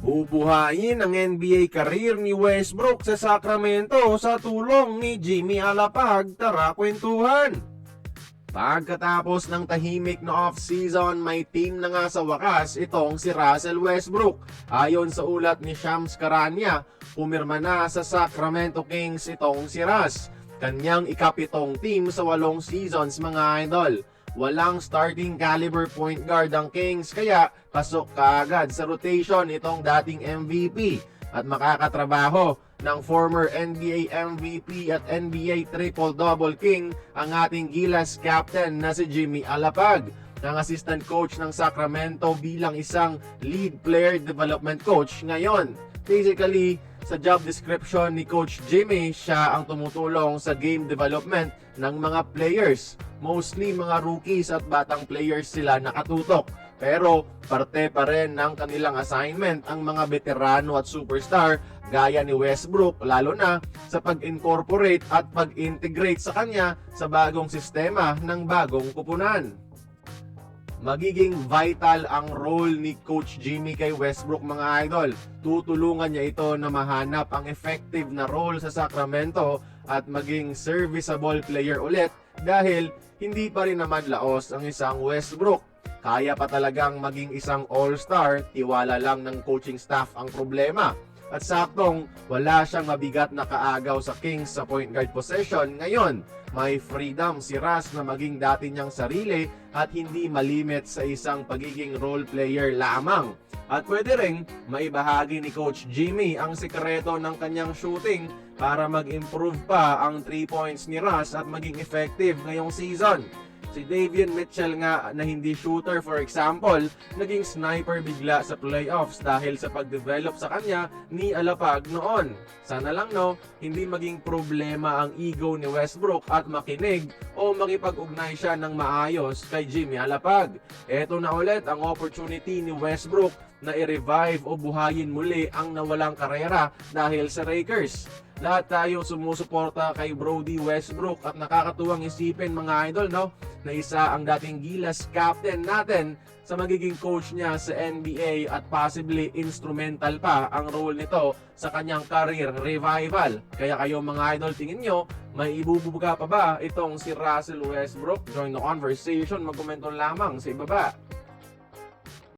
Bubuhayin ang NBA career ni Westbrook sa Sacramento sa tulong ni Jimmy Alapag. Tara kwentuhan! Pagkatapos ng tahimik na off-season, may team na nga sa wakas itong si Russell Westbrook. Ayon sa ulat ni Shams Charania, pumirma na sa Sacramento Kings itong si Russ. Kanyang ikapitong team sa 8 seasons mga idol. Walang starting caliber point guard ang Kings kaya pasok kaagad sa rotation itong dating MVP at makakatrabaho ng former NBA MVP at NBA Triple-Double King ang ating Gilas captain na si Jimmy Alapag, ng assistant coach ng Sacramento bilang isang lead player development coach ngayon. Basically, sa job description ni Coach Jimmy, siya ang tumutulong sa game development ng mga players. Mostly mga rookies at batang players sila nakatutok. Pero parte pa rin ng kanilang assignment ang mga veterano at superstar gaya ni Westbrook, lalo na sa pag-incorporate at pag-integrate sa kanya sa bagong sistema ng bagong kupunan. Magiging vital ang role ni Coach Jimmy kay Westbrook mga idol. Tutulungan niya ito na mahanap ang effective na role sa Sacramento at maging serviceable player ulit dahil hindi pa rin naman laos ang isang Westbrook. Kaya pa talagang maging isang all-star, tiwala lang ng coaching staff ang problema. At saktong wala siyang mabigat na kaagaw sa Kings sa point guard possession ngayon. May freedom si Russ na maging dati niyang sarili at hindi malimit sa isang pagiging role player lamang. At pwede ring maibahagi ni Coach Jimmy ang sekreto ng kanyang shooting para mag-improve pa ang 3 points ni Russ at maging effective ngayong season. Si Davion Mitchell nga na hindi shooter for example, naging sniper bigla sa playoffs dahil sa pag-develop sa kanya ni Alapag noon. Sana lang hindi maging problema ang ego ni Westbrook at makinig o makipag-ugnay siya ng maayos kay Jimmy Alapag. Eto na ulit ang opportunity ni Westbrook na i-revive o buhayin muli ang nawalang karera dahil sa Lakers. Lahat tayo sumusuporta kay Brody Westbrook at nakakatuwang isipin mga idol na isa ang dating Gilas captain natin sa magiging coach niya sa NBA at possibly instrumental pa ang role nito sa kanyang career revival. Kaya kayo mga idol, tingin nyo, may ibubuga pa ba itong si Russell Westbrook? Join the conversation, magkomento lamang sa ibaba.